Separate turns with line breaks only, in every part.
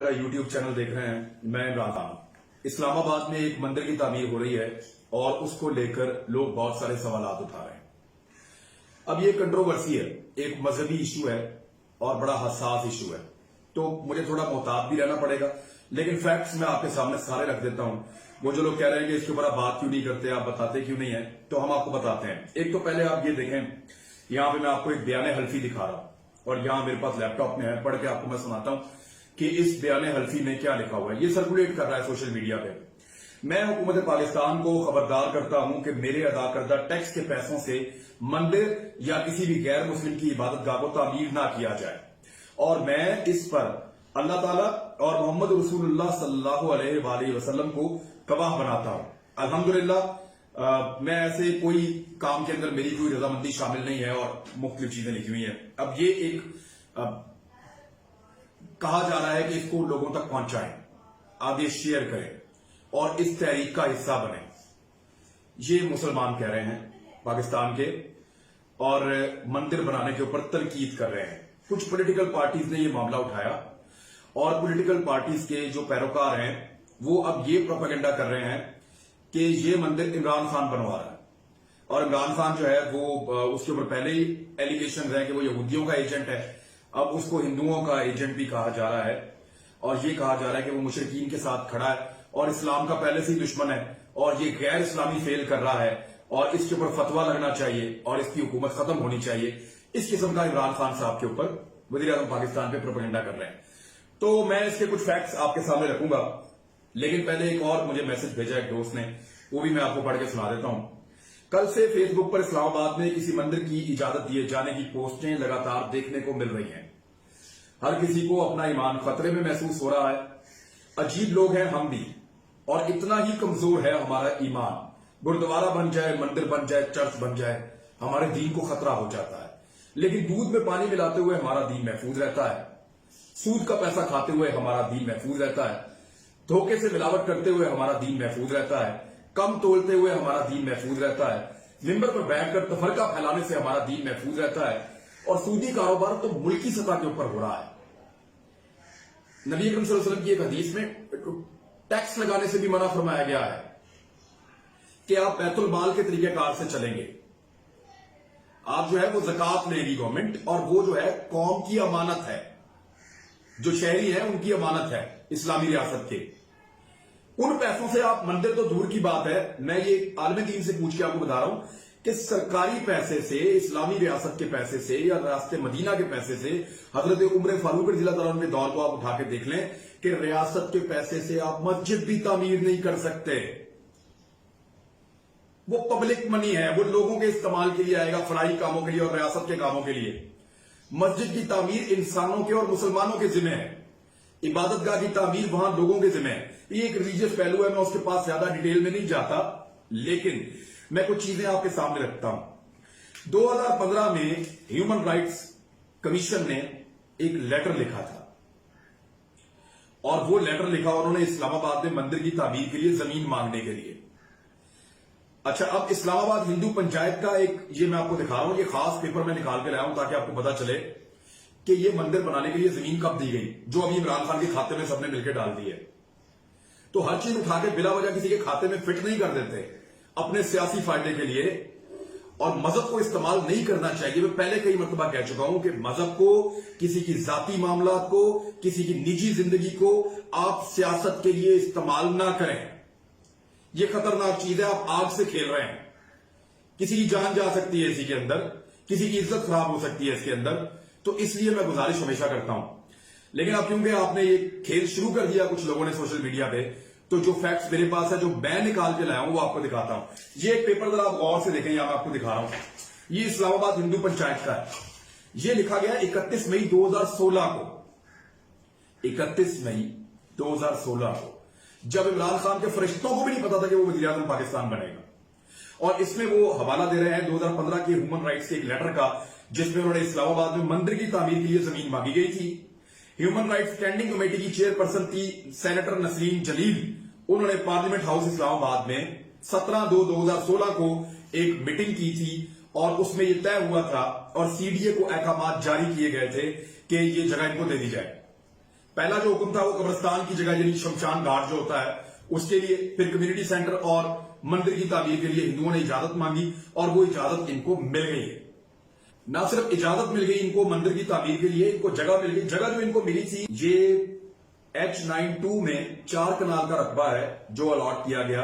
मेरा YouTube channel देख रहे हैं, मैं इमरान खान। इस्लामाबाद में एक मंदिर की तामीर हो रही है और उसको लेकर लोग बहुत सारे सवालात उठा रहे हैं। अब ये कंट्रोवर्सी है, एक मजहबी इशू है और बड़ा हसास इशू है, तो मुझे थोड़ा मोहतात भी रहना पड़ेगा। लेकिन फैक्ट्स मैं आपके सामने सारे रख देता हूं। वो जो लोग कह रहे हैं कि इसके ऊपर आप बात क्यों नहीं करते, आप बताते क्यों नहीं है, तो हम आपको बताते हैं। एक तो पहले आप ये देखें, यहां पे मैं आपको एक बयान हल्फी दिखा रहा हूं और यहां मेरे पास लैपटॉप में है, पढ़ के आपको मैं सुनाता हूं कि इस बयान हल्फी में क्या लिखा हुआ है। ये सर्कुलेट कर रहा है सोशल मीडिया पे। मैं हुकूमत पाकिस्तान को खबरदार करता हूं कि मेरे अदा करदा टैक्स के पैसों से मंदिर या किसी भी गैर मुस्लिम की इबादत गाह को तामीर ना किया जाए, और मैं इस पर अल्लाह ताला और मोहम्मद रसूलुल्लाह सल्लल्लाहु अलैहि वसल्लम को गवाह बनाता हूं। अल्हम्दुलिल्लाह मैं ऐसे कोई काम के अंदर मेरी कोई रजामंदी शामिल नहीं है और मुख्तलिफ चीजें लिखी हुई हैं। अब ये एक कहा जा रहा है कि इसको लोगों तक पहुंचाएं, आगे शेयर करें और इस तहरीक का हिस्सा बने। ये मुसलमान कह रहे हैं पाकिस्तान के, और मंदिर बनाने के ऊपर तनकीद कर रहे हैं। कुछ पॉलिटिकल पार्टीज ने ये मामला उठाया और पॉलिटिकल पार्टीज के जो पैरोकार हैं वो अब ये प्रोपेगेंडा कर रहे हैं कि ये मंदिर इमरान खान बनवा रहा है, और इमरान खान जो है वो उसके ऊपर पहले ही एलिगेशन है कि वो यहूदियों का एजेंट है, अब उसको हिंदुओं का एजेंट भी कहा जा रहा है, और ये कहा जा रहा है कि वो मुशरिकीन के साथ खड़ा है और इस्लाम का पहले से ही दुश्मन है और ये गैर इस्लामी फेल कर रहा है और इसके ऊपर फतवा लगना चाहिए और इसकी हुकूमत खत्म होनी चाहिए। इस किस्म का इमरान खान साहब के ऊपर वज़ीर आज़म पाकिस्तान पे प्रोपेगेंडा कर रहे हैं। तो मैं इसके कुछ फैक्ट्स आपके सामने रखूंगा, लेकिन पहले एक और मुझे मैसेज भेजा एक दोस्त ने, वो भी मैं आपको पढ़ के सुना देता हूं। कल से फेसबुक पर इस्लामाबाद में किसी मंदिर की इजाजत दिए जाने की पोस्टें लगातार देखने को मिल रही हैं। हर किसी को अपना ईमान खतरे में महसूस हो रहा है। अजीब लोग हैं हम भी, और इतना ही कमजोर है हमारा ईमान। गुरुद्वारा बन जाए, मंदिर बन जाए, चर्च बन जाए, हमारे दीन को खतरा हो जाता है। लेकिन दूध में पानी मिलाते हुए हमारा दीन महफूज रहता है, सूद का पैसा खाते हुए हमारा दीन महफूज रहता है, धोखे से मिलावट करते हुए हमारा दीन महफूज रहता है, कम तोलते हुए हमारा दीन महफूज रहता है, मिंबर पर बैठकर तफरका फैलाने से हमारा दीन महफूज रहता है, और सूदी कारोबार तो मुल्की सतह के ऊपर हो रहा है। नबी अकरम सल्लल्लाहु अलैहि वसल्लम की एक हदीस में टैक्स लगाने से भी मना फरमाया गया है कि आप बैतुल माल के तरीकेकार से चलेंगे। आप जो है वो ज़कात लेगी गवर्नमेंट, और वो जो है कौम की अमानत है, जो शहरी है उनकी अमानत है इस्लामी रियासत के। उन पैसों से आप मंदिर तो दूर की बात है, मैं ये आलमी दीन से पूछ के आपको बता रहा हूं कि सरकारी पैसे से, इस्लामी रियासत के पैसे से या रास्ते मदीना के पैसे से, हजरत उमर फारूक रज़ी अल्लाह तआला के दौर को आप उठा के देख लें कि रियासत के पैसे से आप मस्जिद भी तामीर नहीं कर सकते। वो पब्लिक मनी है, वो लोगों के इस्तेमाल के लिए आएगा, फलाही कामों के लिए और रियासत के कामों के लिए। मस्जिद की तामीर इंसानों के और मुसलमानों के जिम्मे है, इबादत गाह की तामीर वहां लोगों के जिम्मे है। ये एक रिलीजियस पहलू है, मैं उसके पास ज्यादा डिटेल में नहीं जाता, लेकिन मैं कुछ चीजें आपके सामने रखता हूं। 2015 में ह्यूमन राइट्स कमीशन ने एक लेटर लिखा था, और वो लेटर लिखा उन्होंने इस्लामाबाद में मंदिर की तामीर के लिए जमीन मांगने के लिए। अच्छा, अब इस्लामाबाद हिंदू पंचायत का एक, ये मैं आपको दिखा रहा हूं, ये खास पेपर में निकाल के लाया हूं ताकि आपको पता चले कि ये मंदिर बनाने के लिए जमीन कब दी गई, जो अभी इमरान खान के खाते में सबने मिलकर डाल दी है। तो हर चीज उठा के बिला वजह किसी के खाते में फिट नहीं कर देते अपने सियासी फायदे के लिए, और मजहब को इस्तेमाल नहीं करना चाहिए। मैं पहले कई मरतबा कह चुका हूं कि मजहब को, किसी की जाती मामलात को, किसी की निजी जिंदगी को आप सियासत के लिए इस्तेमाल ना करें। ये खतरनाक चीज है, आप आग से खेल रहे हैं। किसी की जान जा सकती है इसी के अंदर, किसी की इज्जत खराब हो सकती है इसके अंदर। तो इसलिए मैं गुजारिश हमेशा करता हूं, लेकिन अब क्योंकि आपने ये खेल शुरू कर दिया कुछ लोगों ने सोशल मीडिया पे, तो जो फैक्ट्स मेरे पास है, जो मैं निकाल के लाया हूं, वो आपको दिखाता हूं। ये एक पेपर जरा आप गौर से देखें, यहां मैं आपको दिखा रहा हूं। ये इस्लामाबाद हिंदू पंचायत का है। ये लिखा गया 31 मई 2016 को, 31 मई 2016 को, जब इमरान खान के फरिश्तों को भी नहीं पता था कि वो वज़ीर आज़म पाकिस्तान बनेगा। और इसमें वो हवाला दे रहे हैं 2015 के ह्यूमन राइट्स के एक लेटर का, जिसमें उन्होंने इस्लामाबाद में मंदिर की तामीर के लिए जमीन मांगी गई थी। ह्यूमन राइट्स स्टैंडिंग कमेटी की चेयरपर्सन थी सेनेटर नसरीन जलील। उन्होंने पार्लियामेंट हाउस इस्लामाबाद में 17/2/2016 को एक मीटिंग की थी, और उसमें यह तय हुआ था और सीडीए को अहकामात जारी किए गए थे कि ये जगह इनको दे दी जाए। पहला जो हुक्म था वो कब्रिस्तान की जगह यानी शमशान घाट जो होता है उसके लिए, फिर कम्युनिटी सेंटर और मंदिर की तामीर के लिए हिंदुओं ने इजाजत मांगी और वो इजाजत इनको मिल गई है। ना सिर्फ इजाजत मिल गई इनको मंदिर की तामीर के लिए, इनको जगह मिल गई। जगह जो इनको मिली थी ये H92 में 4 कनाल का रकबा है जो अलॉट किया गया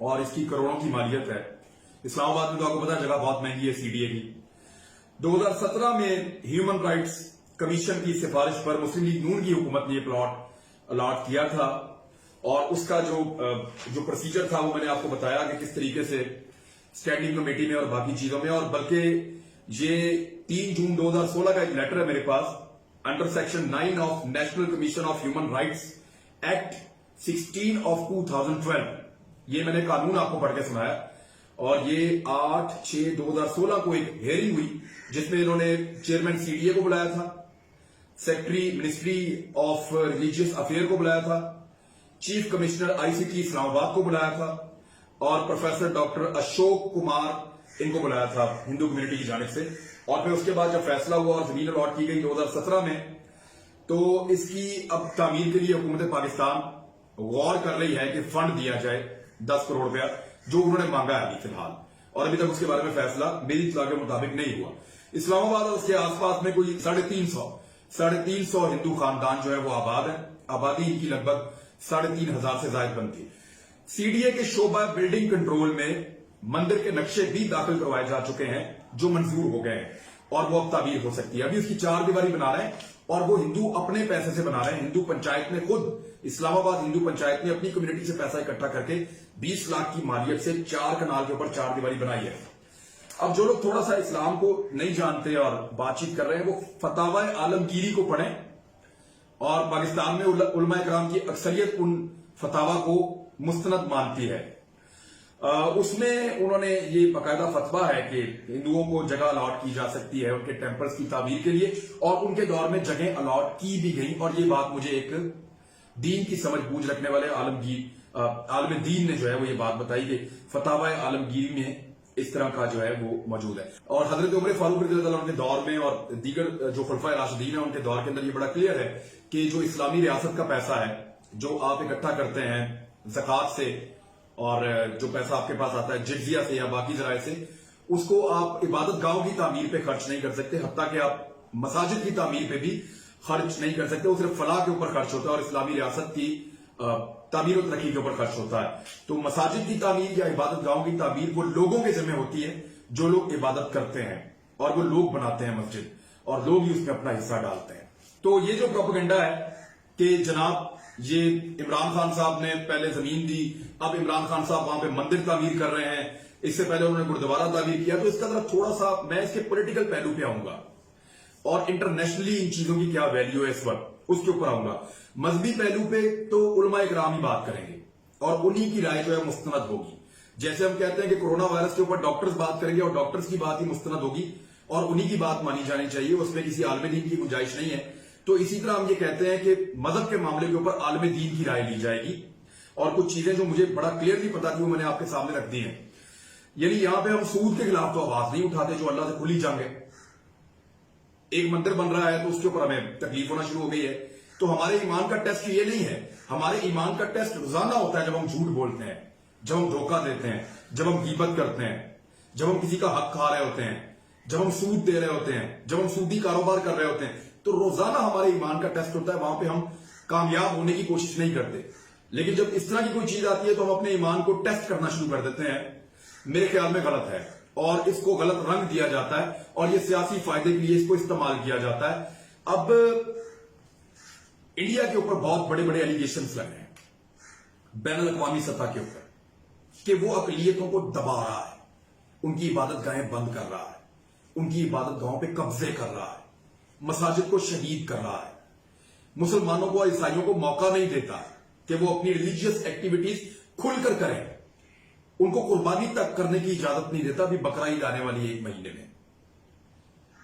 और इसकी करोड़ों की मालियत है। इस्लामाबाद में तो आपको पता है जगह बहुत महंगी है सीडीए की। 2017 में ह्यूमन राइट्स कमीशन की सिफारिश पर मुस्लिम लीग नून की हुकूमत ने ये प्लॉट अलॉट किया था और उसका जो प्रोसीजर था वो मैंने आपको बताया कि किस तरीके से स्टैंडिंग कमेटी में और बाकी चीजों में, और बल्कि ये 3 जून 2016 का एक लेटर है मेरे पास under section 9 of national commission of human rights act 16 of 2012। ये मैंने कानून आपको पढ़ के सुनाया और ये 8/6/2016 को एक हियरिंग हुई जिसमें इन्होंने चेयरमैन सीडीए को बुलाया था, secretary ministry of religious affair को बुलाया था, चीफ कमिश्नर आईसीटी इस्लामाबाद को बुलाया था और प्रोफेसर डॉक्टर अशोक कुमार इनको बुलाया था हिंदू कम्युनिटी की जानिब से। और फिर उसके बाद जब फैसला हुआ और जमीन अलॉट की गई 2017 में, तो इसकी अब तामीर के लिए हुकूमत पाकिस्तान गौर कर रही है कि फंड दिया जाए 10 करोड़ रुपया जो उन्होंने मांगा है अभी फिलहाल, और अभी तक उसके बारे में फैसला मेरी इत्तला के मुताबिक नहीं हुआ। इस्लामाबाद और उसके आसपास में कोई 350 हिंदू खानदान जो है वो आबाद है। आबादी इनकी लगभग 3,500 से ज्यादा बनती है। सीडीए के शोबा बिल्डिंग कंट्रोल में मंदिर के नक्शे भी दाखिल करवाए जा चुके हैं जो मंजूर हो गए हैं और वो अब तामीर हो सकती है। अभी उसकी 4 दीवारी बना रहे हैं और वो हिंदू अपने पैसे से बना रहे हैं। हिंदू पंचायत ने खुद, इस्लामाबाद हिंदू पंचायत ने अपनी कम्युनिटी से पैसा इकट्ठा करके 20 लाख की मालियत से 4 कनाल के ऊपर 4 दीवारी बनाई है। अब जो लोग थोड़ा सा इस्लाम को नहीं जानते और बातचीत कर रहे हैं वो फतावा आलमगीरी को पढ़ें, और पाकिस्तान में उलमा इकराम की अक्सरियत उन फतावा को मुस्तनद मानती है। उसमें उन्होंने ये बाकायदा फतवा है कि हिंदुओं को जगह अलॉट की जा सकती है उनके टेम्पल्स की तामीर के लिए, और उनके दौर में जगह अलॉट की भी गई। और ये बात मुझे एक दीन की समझ बूझ रखने वाले आलम दीन ने जो है वो ये बात बताई कि फतावा आलमगीरी में इस तरह का जो है वो मौजूद है। और हजरत उमर फारूक रज़ियल्लाहु अन्हु के दौर में और दीगर जो खुलफाए राशिदीन है उनके दौर के अंदर ये बड़ा क्लियर है कि जो इस्लामी रियासत का पैसा है जो आप इकट्ठा करते हैं ज़कात से, और जो पैसा आपके पास आता है जिजिया से या बाकी जराए से, उसको आप इबादत गाहों की तामीर पे खर्च नहीं कर सकते, हत्ता कि आप मसाजिद की तामीर पे भी खर्च नहीं कर सकते। वो सिर्फ फलाह के ऊपर खर्च होता है और इस्लामी रियासत की तामीर और तरक्की के ऊपर खर्च होता है। तो मसाजिद की तामीर या इबादत गाहों की तामीर वो लोगों के जिम्मे होती है जो लोग इबादत करते हैं, और वो लोग बनाते हैं मस्जिद और लोग ही उसमें अपना हिस्सा डालते हैं। तो ये जो प्रोपेगेंडा है कि जनाब ये इमरान खान साहब ने पहले जमीन दी, अब इमरान खान साहब वहां पे मंदिर तामीर कर रहे हैं, इससे पहले उन्होंने गुरुद्वारा तामीर किया, तो इसका तरफ थोड़ा सा मैं इसके पॉलिटिकल पहलू पे आऊंगा और इंटरनेशनली इन चीजों की क्या वैल्यू है इस वक्त उसके ऊपर आऊंगा। मजहबी पहलू पे तो उलमा इकराम ही बात करेंगे और उन्हीं की राय जो है मुस्तनद होगी। जैसे हम कहते हैं कि कोरोना वायरस के ऊपर डॉक्टर्स बात करेंगे और डॉक्टर्स की बात ही मुस्तनद होगी और उन्हीं की बात मानी जानी चाहिए, उसमें किसी आलम दीन की गुंजाइश नहीं है। तो इसी तरह हम ये कहते हैं कि मजहब के मामले के ऊपर आलम दीन की राय ली जाएगी, और कुछ चीजें जो मुझे बड़ा क्लियरली पता थी वो मैंने आपके सामने रख दी हैं। यानी यहां पे हम सूद के खिलाफ तो आवाज नहीं उठाते जो अल्लाह से खुली जंग है। एक मंदिर बन रहा है तो उसके ऊपर हमें तकलीफ होना शुरू हो गई है, तो हमारे ईमान का टेस्ट ये नहीं है। हमारे ईमान का टेस्ट रोजाना होता है जब हम झूठ बोलते हैं, जब हम धोखा देते हैं, जब हम गीबत करते हैं, जब हम किसी का हक खा रहे होते हैं, जब हम सूद दे रहे होते हैं, जब हम सूदी कारोबार कर रहे होते हैं, तो रोजाना हमारे ईमान का टेस्ट होता है। वहां पे हम कामयाब होने की कोशिश नहीं करते, लेकिन जब इस तरह की कोई चीज आती है तो हम अपने ईमान को टेस्ट करना शुरू कर देते हैं। मेरे ख्याल में गलत है और इसको गलत रंग दिया जाता है और ये सियासी फायदे के लिए इसको इस्तेमाल किया जाता है। अब इंडिया के ऊपर बहुत बड़े बड़े एलिगेशंस लगे हैं बैनुल अक़वामी सतह के ऊपर कि वो अक़लियतों को दबा रहा है, उनकी इबादत गाहें बंद कर रहा है, उनकी इबादत गाहों पे कब्जे कर रहा है, मसाजिद को शहीद कर रहा है, मुसलमानों को और ईसाइयों को मौका नहीं देता कि वो अपनी रिलीजियस एक्टिविटीज खुलकर करें, उनको कुर्बानी तक करने की इजाजत नहीं देता। अभी बकरा ईद आने वाली है 1 महीने में।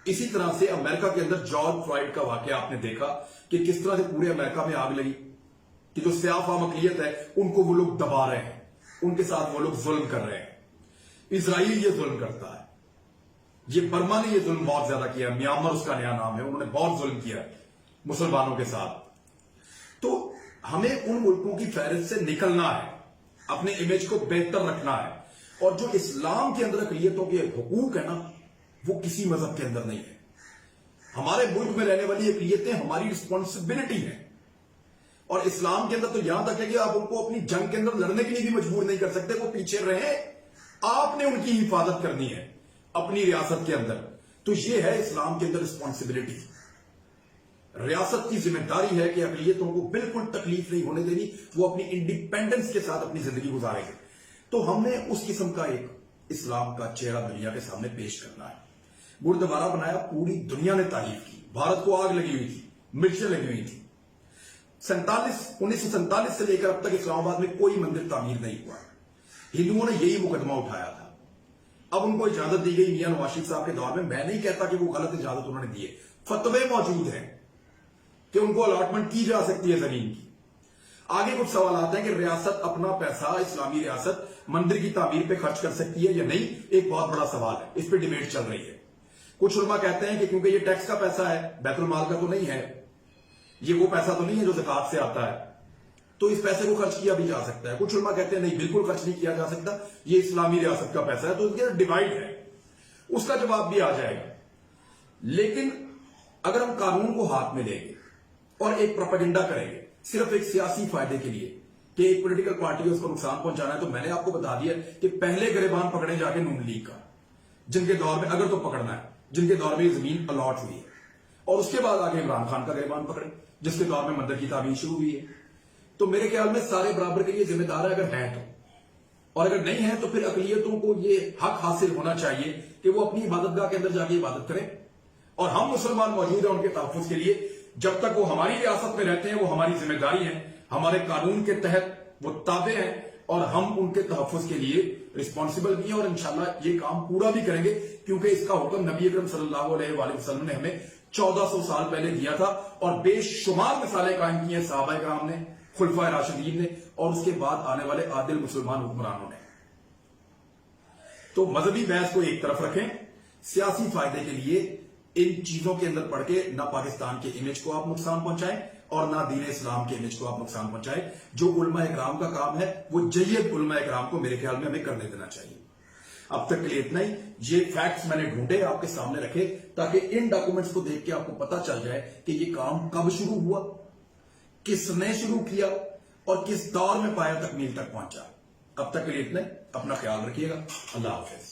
इसी तरह से अमेरिका के अंदर जॉर्ज फ्लॉयड का वाकया आपने देखा कि किस तरह से पूरे अमेरिका में आग लगी कि जो सियाफाम अक़लियत है उनको वो लोग दबा रहे हैं, उनके साथ वो लोग जुल्म कर रहे हैं। इजराइल ये जुल्म करता है, ये बर्मा ने ये जुल्म बहुत ज्यादा किया, म्यांमार उसका नया नाम है, उन्होंने बहुत जुल्म किया मुसलमानों के साथ। تو हमें उन मुल्कों की फहरिस्त से निकलना है, अपने इमेज को बेहतर रखना है, और जो इस्लाम के अंदर अक़लियतों के हुकूक है ना, वो किसी मजहब के अंदर नहीं है। हमारे मुल्क में रहने वाली अक़लियतें हमारी रिस्पॉन्सिबिलिटी है, और इस्लाम के अंदर तो यहां तक है कि आप उनको अपनी जंग के अंदर लड़ने के लिए भी मजबूर नहीं कर सकते, वो पीछे रहे, आपने उनकी हिफाजत करनी है अपनी रियासत के अंदर। तो ये है इस्लाम के अंदर रिस्पॉन्सिबिलिटी। रियासत की जिम्मेदारी है कि अक़लियतों को बिल्कुल तकलीफ नहीं होने देनी, वो अपनी इंडिपेंडेंस के साथ अपनी जिंदगी गुजारेंगे। तो हमने उस किस्म का एक इस्लाम का चेहरा दुनिया के सामने पेश करना है। गुरुद्वारा बनाया, पूरी दुनिया ने तारीफ की, भारत को आग लगी हुई थी, मिर्चें लगी हुई थी। 1947 से लेकर अब तक इस्लामाबाद में कोई मंदिर तामीर नहीं हुआ। हिंदुओं ने यही मुकदमा उठाया था। अब उनको इजाजत दी गई मियां नवाज साहब के दौर में। मैं नहीं कहता कि वो गलत इजाजत उन्होंने दी है, फतवे मौजूद हैं कि उनको अलॉटमेंट की जा सकती है जमीन की। आगे कुछ सवाल आते हैं कि रियासत अपना पैसा, इस्लामी रियासत मंदिर की तामीर पे खर्च कर सकती है या नहीं, एक बहुत बड़ा सवाल है, इस पर डिबेट चल रही है। कुछ उलमा कहते हैं कि क्योंकि ये टैक्स का पैसा है, बैतुल माल का तो नहीं है, ये वो पैसा तो नहीं है जो ज़कात से आता है, तो इस पैसे को खर्च किया भी जा सकता है। कुछ उलमा कहते हैं नहीं, बिल्कुल खर्च नहीं किया जा सकता, ये इस्लामी रियासत का पैसा है, तो इसके डिवाइड है, उसका जवाब भी आ जाएगा। लेकिन अगर हम कानून को हाथ में लेंगे और एक प्रोपेगेंडा करेंगे सिर्फ एक सियासी फायदे के लिए कि एक पॉलिटिकल पार्टी को उसको नुकसान पहुंचाना है, तो मैंने आपको बता दिया कि पहले गिरबान पकड़े जाके नून लीग का, जिनके दौर में, अगर तो पकड़ना है, जिनके दौर में जमीन अलॉट हुई है, और उसके बाद आगे इमरान खान का गिरबान पकड़े, जिसके दौर में मंदिर की तामीर शुरू हुई है। तो मेरे ख्याल में सारे बराबर के लिए जिम्मेदार है अगर हैं तो, और अगर नहीं है तो फिर अक़लियतों को ये हक हासिल होना चाहिए कि वो अपनी इबादतगाह के अंदर जाके इबादत करें, और हम मुसलमान मौजूद हैं उनके तहफ़्फ़ुज़ के लिए। जब तक वो हमारी रियासत में रहते हैं, वो हमारी जिम्मेदारी है, हमारे कानून के तहत वो ताबे हैं, और हम उनके तहफ़्फ़ुज़ के लिए रिस्पॉन्सिबल भी हैं, और इंशाल्लाह ये काम पूरा भी करेंगे, क्योंकि इसका हुक्म नबी अकरम सल्लल्लाहु अलैहि वसल्लम ने हमें 1400 साल पहले दिया था, और बेशुमार मिसालें कायम की हैं सहाबा किराम ने, खुलफाए राशिदीन ने, और उसके बाद आने वाले आदिल मुसलमान हुक्मरानों ने। तो मजहबी बहस को एक तरफ रखें, सियासी फायदे के लिए इन चीजों के अंदर पढ़ के ना पाकिस्तान के इमेज को आप नुकसान पहुंचाएं, और ना दीन इस्लाम के इमेज को आप नुकसान पहुंचाएं। जो उलमा इकराम का काम है, वो जय्यद उलमा इकराम को मेरे ख्याल में हमें करने देना चाहिए। अब तक के लिए इतना ही। ये फैक्ट्स मैंने ढूंढे, आपके सामने रखे, ताकि इन डॉक्यूमेंट्स को देख के आपको पता चल जाए कि ये काम कब शुरू हुआ, किसने शुरू किया, और किस दौर में पाया तकमील तक पहुंचा। अब तक के लिए इतना ही। अपना ख्याल रखिएगा। अल्लाह हाफिज।